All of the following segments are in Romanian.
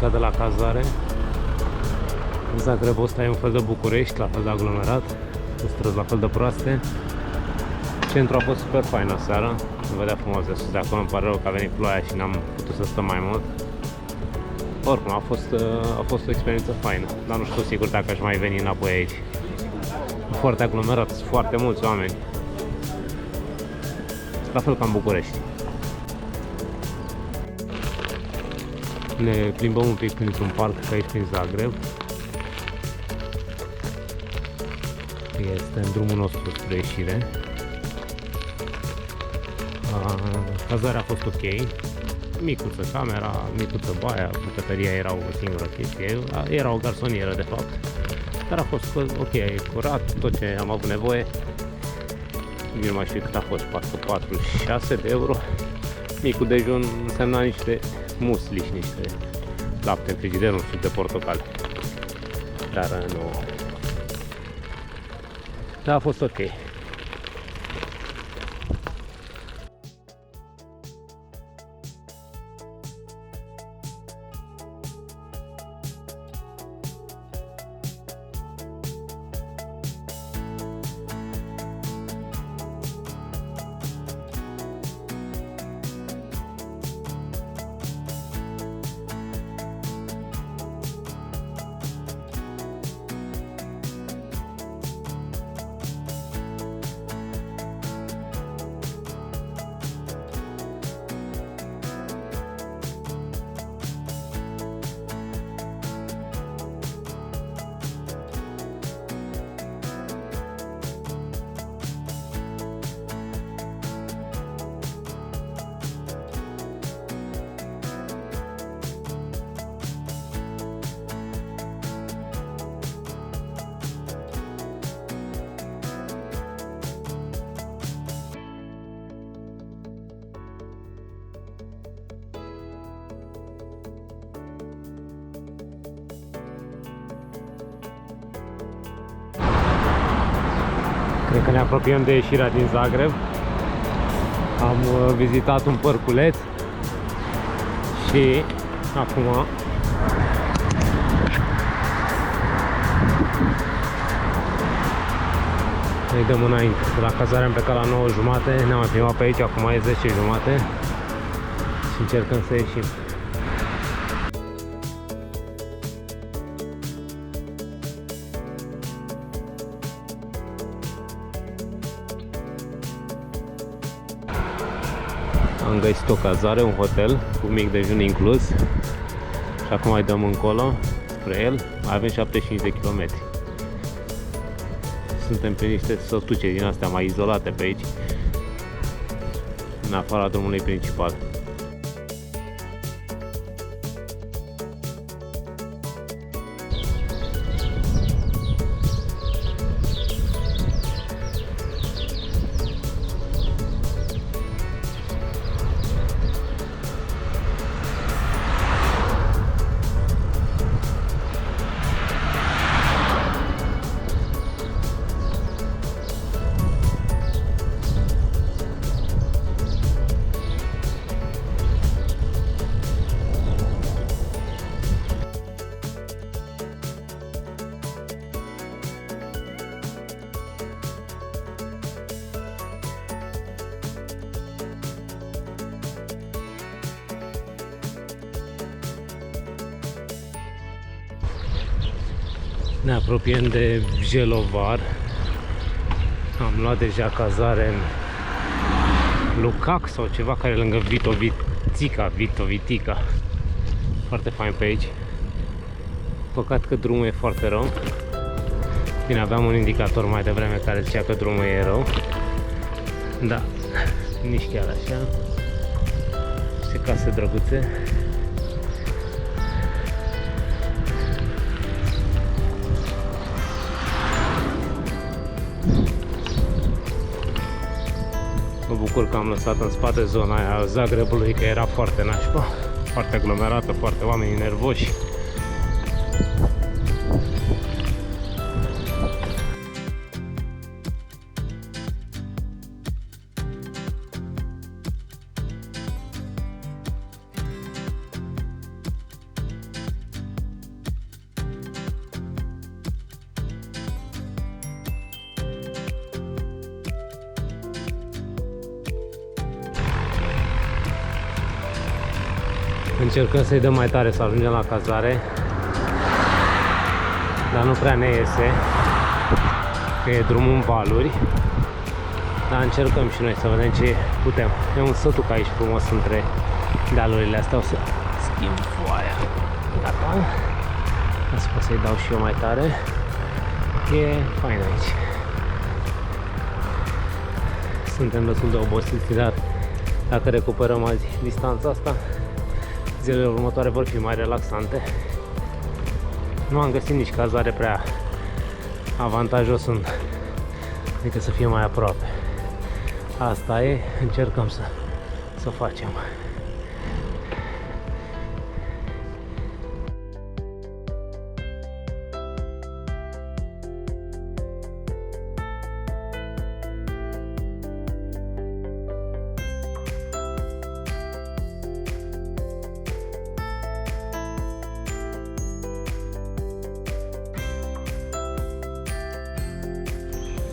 plecat de la cazare. Zagreb ăsta e un fel de București, la fel de aglomerat, cu străzi la fel de proaste. Centrul a fost super fain aseară, se vedea frumos de sus de acolo, îmi pare rău că a venit ploaia și n-am putut să stăm mai mult. Oricum, a fost o experiență faină, dar nu știu sigur dacă aș mai veni înapoi aici. Foarte aglomerat, sunt foarte mulți oameni. La fel ca în București. Ne plimbăm un pic printr-un parc aici prin Zagreb. Este în drumul nostru spre ieșire. Cazarea a fost ok. Micuță camera, micuță baia, bucătăria era o singură chestie. Era o garsonieră de fapt. Dar a fost ok, curat, tot ce am avut nevoie. Nu mai știu cât a fost, 46 de euro. Micul dejun însemna niște musli și niște lapte în frigider, un suc de portocale. Dar nu. Dar a fost ok. Cred că ne apropiem de ieșirea din Zagreb. Am vizitat un părculeț și acum îi dăm înainte. De la cazare am plecat la 9:30, ne-am mai plimbat pe aici, acum e 10:30 și încercăm să ieșim. Am găsit o cazare, un hotel cu mic dejun inclus și acum mai dăm încolo spre el. Mai avem 75 de kilometri. Suntem pe niște sătuce din astea mai izolate pe aici, în afara drumului principal. Ne apropiem de Bjelovar. Am luat deja cazare în Lucac sau ceva care e lângă Vitovitica. Foarte fain pe aici. Păcat că drumul e foarte rău. Bine, aveam un indicator mai devreme care zicea că drumul e rău. Da, nici chiar așa. Se case drăguțe. Mă bucur că am lăsat în spate zona aia a Zagrebului, că era foarte nașpa, foarte aglomerată, foarte oameni nervoși. Încercăm să-i dăm mai tare să ajungem la cazare, dar nu prea ne iese, că e drumul în valuri. Dar încercăm și noi să vedem ce putem. E un sătuc aici frumos între dealurile astea. O să schimb foaia. Gata. Asta pot să-i dau și eu mai tare. E fain aici. Suntem destul de obosiți, dar dacă recuperăm azi distanța asta, zilele următoare vor fi mai relaxante. Nu am găsit nici cazare prea avantajos adică să fie mai aproape. Asta e, încercăm să facem.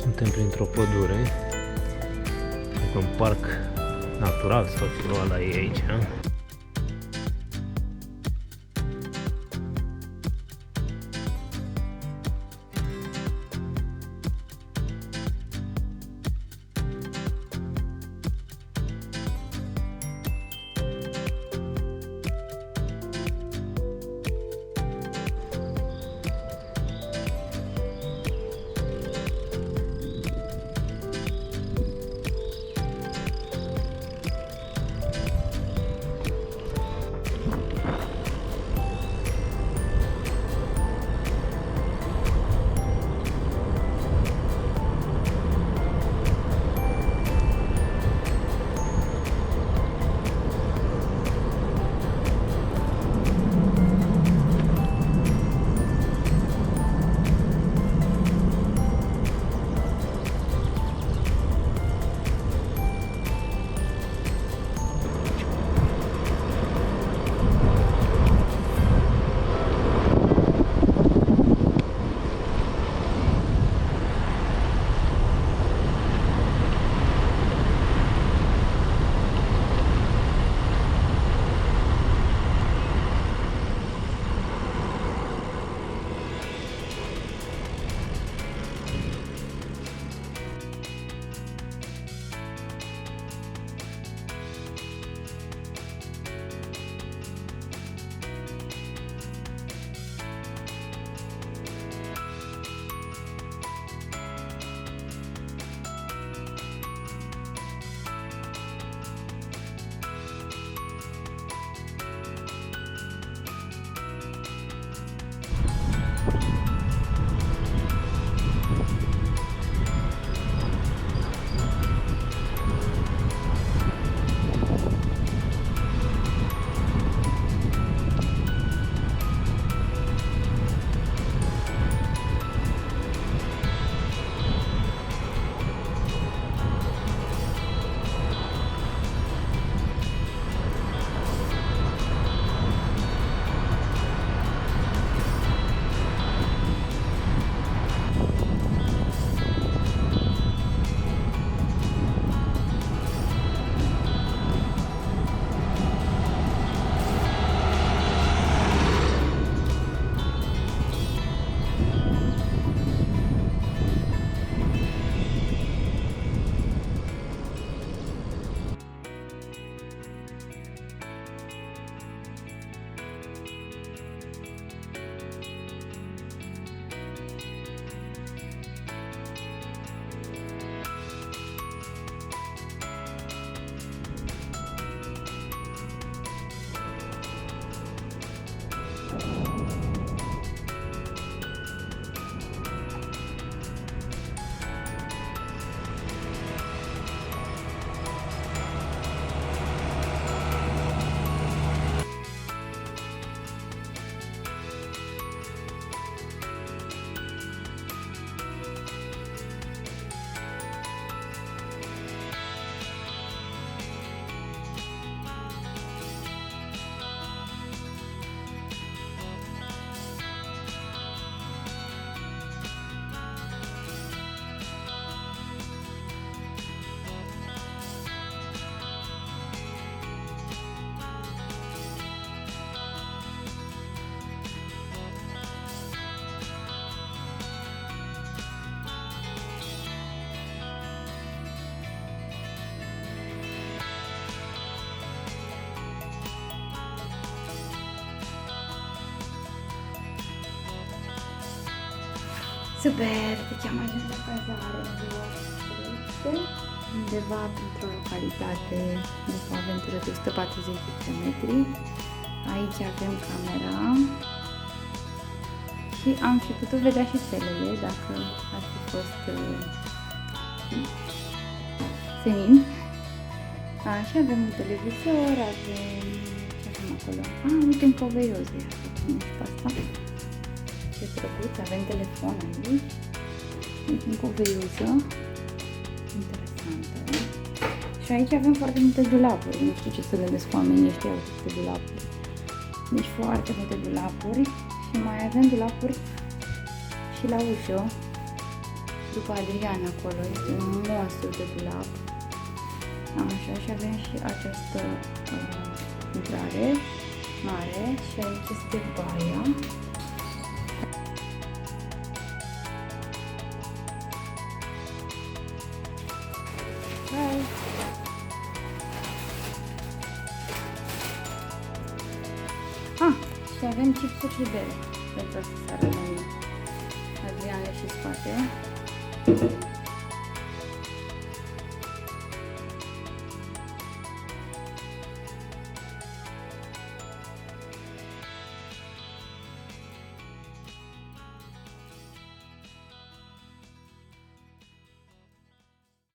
Suntem printr-o pădure, un parc natural sau ceva la ei aici. Super! Deci am ajuns la cazare în ziua asta, undeva într-o localitate de o aventură de 140 de km. Aici avem camera și am și putut vedea și stelele dacă ar fi fost senin. Așa, avem un televizor, avem... ce avem acolo? Uite un coveios, iată, cine este asta? Ce drăguț, avem telefon aici. Uite un coveiouză. Interesantă. Și aici avem foarte multe dulapuri. Nu știu ce să gândesc oamenii ăștia de dulapuri. Deci foarte multe dulapuri. Și mai avem dulapuri și la ușă. După Adrian acolo. Este un monstru de dulap. Așa, și avem și această intrare mare. Și aici este baia. Și avem chipsuri și bere pentru asta seara la mine. Adrian le și scoate.